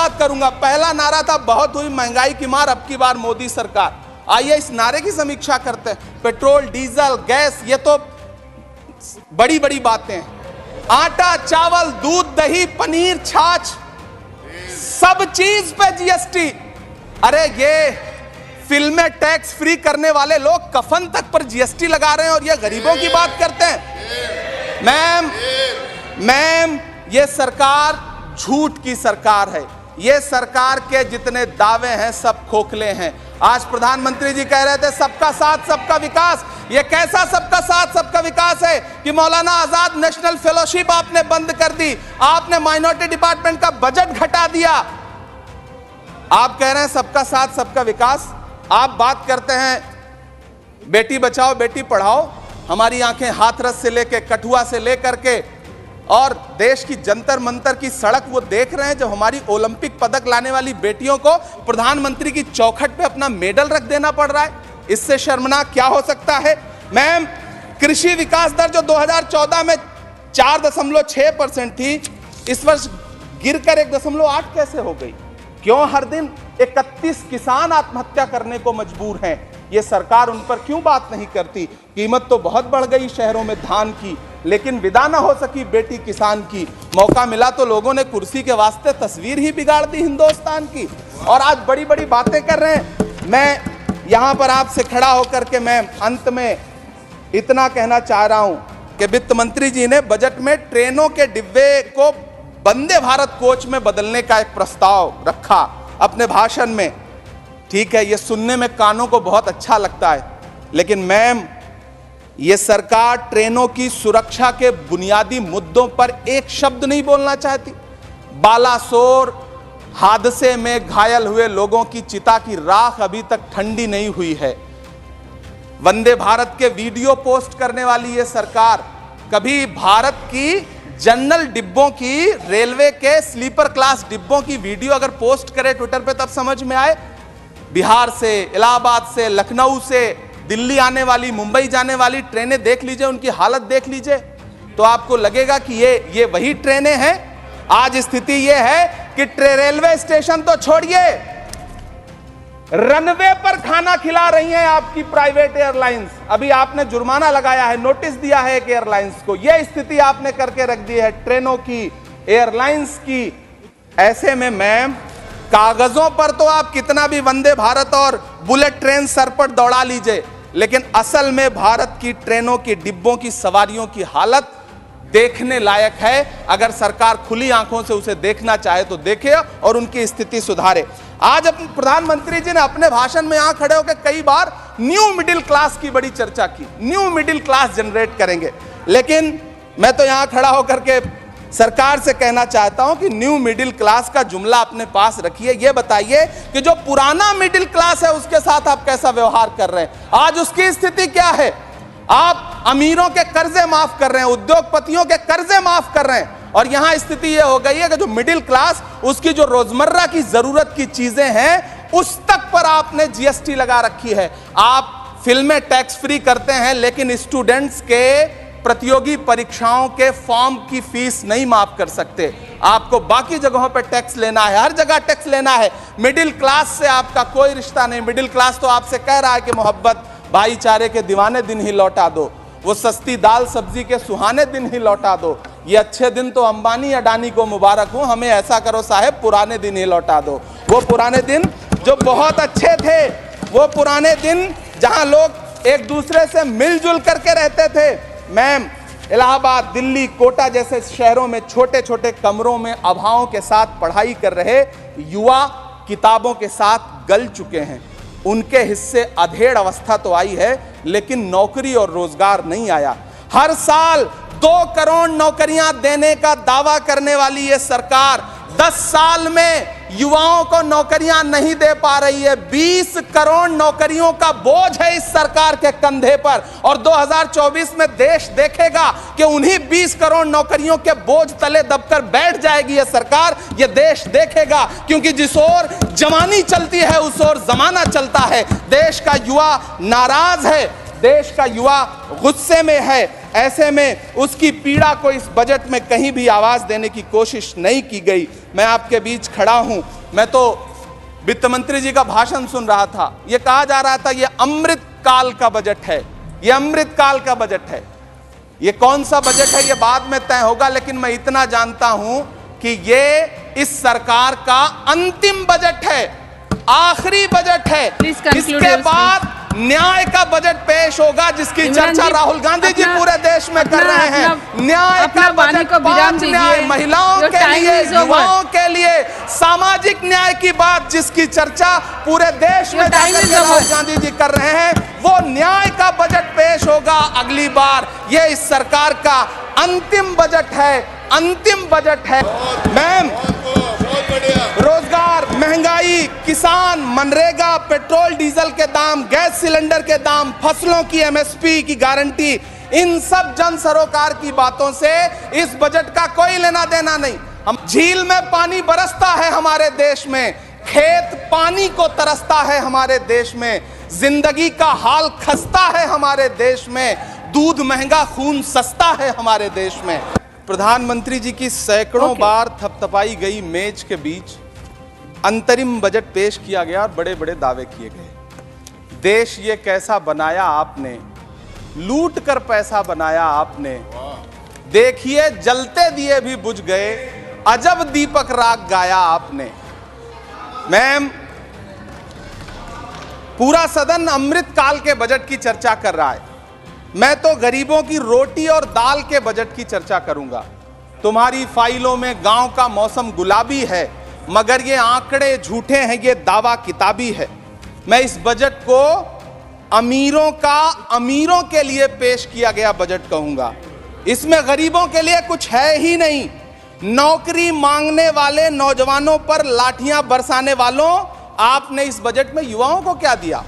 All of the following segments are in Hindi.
बात करूंगा। पहला नारा था बहुत हुई महंगाई की मार, अब की बार मोदी सरकार। आइए इस नारे की समीक्षा करते हैं। पेट्रोल, डीजल, गैस, ये तो बड़ी बड़ी बातें हैं। आटा, चावल, दूध, दही, पनीर, छाछ, सब चीज पे जीएसटी। अरे ये फिल्में टैक्स फ्री करने वाले लोग कफन तक पर जीएसटी लगा रहे हैं और ये गरीबों की बात करते हैं। मैम, ये सरकार झूठ की सरकार है। ये सरकार के जितने दावे हैं सब खोखले हैं। आज प्रधानमंत्री जी कह रहे थे सबका साथ सबका विकास। ये कैसा सबका साथ सबका विकास है कि मौलाना आजाद नेशनल फेलोशिप आपने बंद कर दी, आपने माइनॉरिटी डिपार्टमेंट का बजट घटा दिया। आप कह रहे हैं सबका साथ सबका विकास। आप बात करते हैं बेटी बचाओ बेटी पढ़ाओ। हमारी आंखें हाथरस से लेकर कठुआ से लेकर के और देश की जंतर मंतर की सड़क वो देख रहे हैं, जब हमारी ओलंपिक पदक लाने वाली बेटियों को प्रधानमंत्री की चौखट पे अपना मेडल रख देना पड़ रहा है। इससे शर्मनाक क्या हो सकता है। मैम, कृषि विकास दर जो 2014 में 4.6% थी, इस वर्ष गिरकर 1.8 कैसे हो गई? क्यों हर दिन 31 किसान आत्महत्या करने को मजबूर हैं? ये सरकार उन पर क्यों बात नहीं करती? कीमत तो बहुत बढ़ गई शहरों में धान की, लेकिन विदा ना हो सकी बेटी किसान की। मौका मिला तो लोगों ने कुर्सी के वास्ते तस्वीर ही बिगाड़ दी हिंदुस्तान की, और आज बड़ी बड़ी बातें कर रहे हैं। मैं यहां पर आपसे खड़ा होकर के मैं अंत में इतना कहना चाह रहा हूं कि वित्त मंत्री जी ने बजट में ट्रेनों के डिब्बे को वंदे भारत कोच में बदलने का एक प्रस्ताव रखा अपने भाषण में। ठीक है, ये सुनने में कानों को बहुत अच्छा लगता है, लेकिन मैम, ये सरकार ट्रेनों की सुरक्षा के बुनियादी मुद्दों पर एक शब्द नहीं बोलना चाहती। बालासोर हादसे में घायल हुए लोगों की चिता की राख अभी तक ठंडी नहीं हुई है। वंदे भारत के वीडियो पोस्ट करने वाली ये सरकार कभी भारत की जनरल डिब्बों की, रेलवे के स्लीपर क्लास डिब्बों की वीडियो अगर पोस्ट करे ट्विटर पे तब समझ में आए। बिहार से, इलाहाबाद से, लखनऊ से दिल्ली आने वाली, मुंबई जाने वाली ट्रेनें देख लीजिए, उनकी हालत देख लीजिए, तो आपको लगेगा कि ये वही ट्रेनें हैं। आज स्थिति ये है कि रेलवे स्टेशन तो छोड़िए, रनवे पर खाना खिला रही हैं आपकी प्राइवेट एयरलाइंस। अभी आपने जुर्माना लगाया है, नोटिस दिया है एक एयरलाइंस को। यह स्थिति आपने करके रख दी है ट्रेनों की, एयरलाइंस की। ऐसे में मैम, कागजों पर तो आप कितना भी वंदे भारत और बुलेट ट्रेन सर पर दौड़ा लीजिए, लेकिन असल में भारत की ट्रेनों की डिब्बों की सवारियों की हालत देखने लायक है। अगर सरकार खुली आंखों से उसे देखना चाहे तो देखे और उनकी स्थिति सुधारे। आज अपने प्रधानमंत्री जी ने अपने भाषण में यहां खड़े होकर कई बार न्यू मिडिल क्लास की बड़ी चर्चा की, न्यू मिडिल क्लास जनरेट करेंगे। लेकिन मैं तो यहां खड़ा होकर के सरकार से कहना चाहता हूं कि न्यू मिडिल क्लास का जुमला अपने पास रखिए। यह बताइए कि जो पुराना मिडिल क्लास है उसके साथ आप कैसा व्यवहार कर रहे हैं। आज उसकी स्थिति क्या है? आप अमीरों के कर्जे माफ कर रहे हैं, उद्योगपतियों के कर्जे माफ कर रहे हैं, और यहां स्थिति यह हो गई है कि जो मिडिल क्लास, उसकी जो रोजमर्रा की जरूरत की चीजें हैं उस तक पर आपने जीएसटी लगा रखी है। आप फिल्में टैक्स फ्री करते हैं, लेकिन स्टूडेंट्स के प्रतियोगी परीक्षाओं के फॉर्म की फीस नहीं माफ कर सकते। आपको बाकी जगहों पर टैक्स लेना है, हर जगह टैक्स लेना है। मिडिल क्लास से आपका कोई रिश्ता नहीं। मिडिल क्लास तो आपसे कह रहा है कि मोहब्बत, भाईचारे के दीवाने दिन ही लौटा दो, वो सस्ती दाल सब्जी के सुहाने दिन ही लौटा दो। ये अच्छे दिन तो अंबानी अडानी को मुबारक हो, हमें ऐसा करो साहब पुराने दिन ही लौटा दो। वो पुराने दिन जो बहुत अच्छे थे, वो पुराने दिन जहां लोग एक दूसरे से मिलजुल करके रहते थे। मैम, इलाहाबाद, दिल्ली, कोटा जैसे शहरों में छोटे छोटे कमरों में अभावों के साथ पढ़ाई कर रहे युवा किताबों के साथ गल चुके हैं। उनके हिस्से अधेड़ अवस्था तो आई है, लेकिन नौकरी और रोजगार नहीं आया। हर साल 2 करोड़ नौकरियां देने का दावा करने वाली ये सरकार 10 साल में युवाओं को नौकरियां नहीं दे पा रही है। 20 करोड़ नौकरियों का बोझ है इस सरकार के कंधे पर, और 2024 में देश देखेगा कि उन्हीं 20 करोड़ नौकरियों के बोझ तले दबकर बैठ जाएगी यह सरकार। यह देश देखेगा, क्योंकि जिस ओर जवानी चलती है उस ओर जमाना चलता है। देश का युवा नाराज है, देश का युवा गुस्से में है। ऐसे में उसकी पीड़ा को इस बजट में कहीं भी आवाज देने की कोशिश नहीं की गई। मैं आपके बीच खड़ा हूं, मैं तो वित्त मंत्री जी का भाषण सुन रहा था। यह कहा जा रहा था ये अमृत काल का बजट है, ये अमृत काल का बजट है। ये कौन सा बजट है ये बाद में तय होगा, लेकिन मैं इतना जानता हूं कि ये इस सरकार का अंतिम बजट है, आखिरी बजट है। इसके बाद न्याय का बजट पेश होगा, जिसकी चर्चा राहुल गांधी जी पूरे देश में कर रहे हैं। न्याय का बजट, 5 न्याय, महिलाओं के लिए, युवाओं के लिए, सामाजिक न्याय की बात जिसकी चर्चा पूरे देश में राहुल गांधी जी कर रहे हैं, वो न्याय का बजट पेश होगा अगली बार। ये इस सरकार का अंतिम बजट है, अंतिम बजट है। मैम, रोजगार, महंगाई, किसान, मनरेगा, पेट्रोल डीजल के दाम, गैस सिलेंडर के दाम, फसलों की एमएसपी की गारंटी, इन सब जन सरोकार की बातों से इस बजट का कोई लेना देना नहीं। हम झील में पानी बरसता है हमारे देश में, खेत पानी को तरसता है हमारे देश में, जिंदगी का हाल खस्ता है हमारे देश में, दूध महंगा खून सस्ता है हमारे देश में। प्रधानमंत्री जी की सैकड़ों बार थपथपाई गई मेज के बीच अंतरिम बजट पेश किया गया और बड़े बड़े दावे किए गए। देश ये कैसा बनाया आपने, लूट कर पैसा बनाया आपने, देखिए जलते दिए भी बुझ गए, अजब दीपक राग गाया आपने। मैम, पूरा सदन अमृत काल के बजट की चर्चा कर रहा है, मैं तो गरीबों की रोटी और दाल के बजट की चर्चा करूंगा। तुम्हारी फाइलों में गांव का मौसम गुलाबी है, मगर ये आंकड़े झूठे हैं, ये दावा किताबी है। मैं इस बजट को अमीरों का अमीरों के लिए पेश किया गया बजट कहूंगा। इसमें गरीबों के लिए कुछ है ही नहीं। नौकरी मांगने वाले नौजवानों पर लाठियां बरसाने वालों, आपने इस बजट में युवाओं को क्या दिया?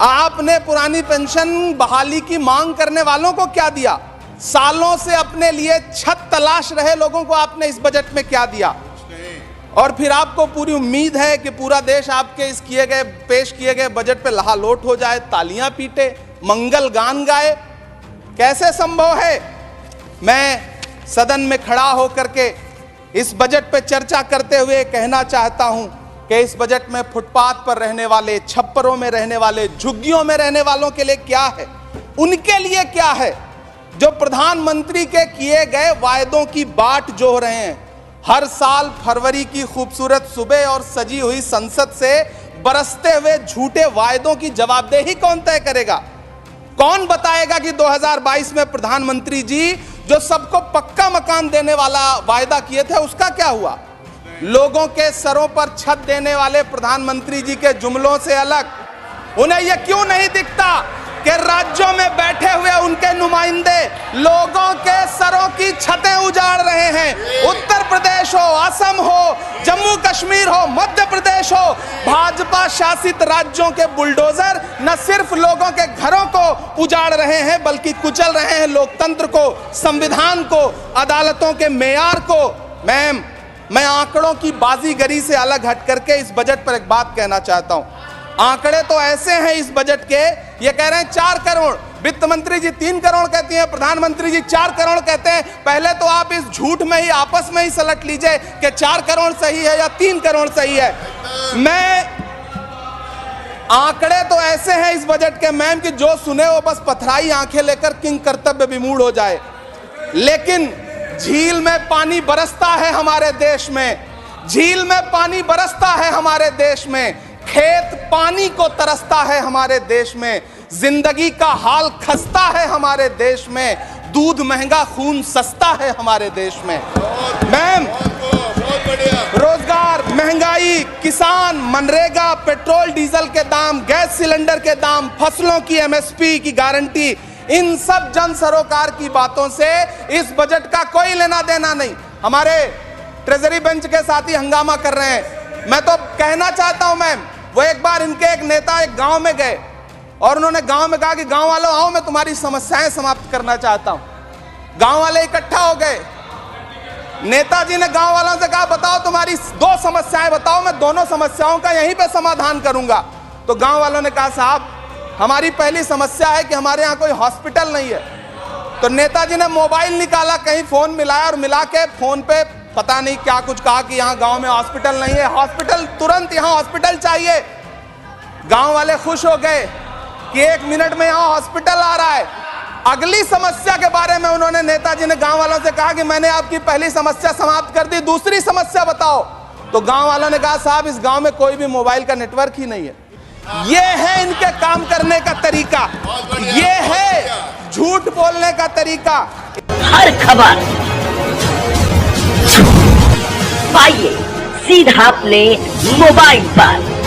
आपने पुरानी पेंशन बहाली की मांग करने वालों को क्या दिया? सालों से अपने लिए छत तलाश रहे लोगों को आपने इस बजट में क्या दिया? और फिर आपको पूरी उम्मीद है कि पूरा देश आपके इस पेश किए गए बजट पे लहालोट हो जाए, तालियां पीटे, मंगल गान गाए। कैसे संभव है? मैं सदन में खड़ा होकर के इस बजट पे चर्चा करते हुए कहना चाहता हूं कि इस बजट में फुटपाथ पर रहने वाले, छप्परों में रहने वाले, झुग्गियों में रहने वालों के लिए क्या है, उनके लिए क्या है? जो प्रधानमंत्री के किए गए वायदों की बाट जोह रहे हैं। हर साल फरवरी की खूबसूरत सुबह और सजी हुई संसद से बरसते हुए झूठे वायदों की जवाबदेही कौन तय करेगा? कौन बताएगा कि 2022 में प्रधानमंत्री जी जो सबको पक्का मकान देने वाला वायदा किए थे उसका क्या हुआ? लोगों के सरों पर छत देने वाले प्रधानमंत्री जी के जुमलों से अलग उन्हें यह क्यों नहीं दिखता कि राज्यों में बैठे हुए उनके नुमाइंदे लोगों के सरों की छतें उजाड़ रहे हैं? उत्तर प्रदेश हो, असम हो, जम्मू कश्मीर हो, मध्य प्रदेश हो, भाजपा शासित राज्यों के बुलडोजर न सिर्फ लोगों के घरों को उजाड़ रहे हैं बल्कि कुचल रहे हैं लोकतंत्र को, संविधान को, अदालतों के मेयार को। मैम, मैं आंकड़ों की बाजीगरी से अलग हट करके इस बजट पर एक बात कहना चाहता हूं। आंकड़े तो ऐसे हैं इस बजट के, ये कह रहे हैं 4 करोड़, वित्त मंत्री जी 3 करोड़ कहती हैं, प्रधानमंत्री जी 4 करोड़ कहते हैं। पहले तो आप इस झूठ में ही आपस में ही सलट लीजिए कि 4 करोड़ सही है या 3 करोड़ सही है। मैं आंकड़े तो ऐसे हैं इस बजट के मैम कि जो सुने वो बस पथराई आंखें लेकर किंग कर्तव्य विमूढ़ हो जाए। लेकिन झील में पानी बरसता है हमारे देश में, झील में पानी बरसता है हमारे देश में, खेत पानी को तरसता है हमारे देश में, जिंदगी का हाल खस्ता है हमारे देश में, दूध महंगा खून सस्ता है हमारे देश में। मैम, रोजगार, महंगाई, किसान, मनरेगा, पेट्रोल डीजल के दाम, गैस सिलेंडर के दाम, फसलों की एमएसपी की गारंटी, इन सब जन सरोकार की बातों से इस बजट का कोई लेना देना नहीं। हमारे ट्रेजरी बेंच के साथी हंगामा कर रहे हैं। मैं तो कहना चाहता हूं मैम, वो एक बार इनके एक नेता एक गांव में गए और उन्होंने गांव में कहा कि गांव वालों आओ, मैं तुम्हारी समस्याएं समाप्त करना चाहता हूं। गांव वाले इकट्ठा हो गए। नेताजी ने गांव वालों से कहा बताओ तुम्हारी 2 समस्याएं बताओ, मैं दोनों समस्याओं का यहीं पे समाधान करूंगा। तो गांव वालों ने कहा साहब, हमारी पहली समस्या है कि हमारे यहाँ कोई हॉस्पिटल नहीं है। तो नेताजी ने मोबाइल निकाला, कहीं फोन मिलाया और मिला के फोन पे पता नहीं क्या कुछ कहा कि यहाँ गांव में हॉस्पिटल नहीं है, हॉस्पिटल तुरंत, यहाँ हॉस्पिटल चाहिए। गांव वाले खुश हो गए कि 1 मिनट में यहाँ हॉस्पिटल आ रहा है। अगली समस्या के बारे में उन्होंने, नेताजी ने गांव वालों से कहा कि मैंने आपकी पहली समस्या समाप्त कर दी, दूसरी समस्या बताओ। तो गांव वालों ने कहा साहब इस गांव में कोई भी मोबाइल का नेटवर्क ही नहीं है। ये है इनके काम करने का तरीका, ये है झूठ बोलने का तरीका। हर खबर पाइए सीधा अपने मोबाइल पर।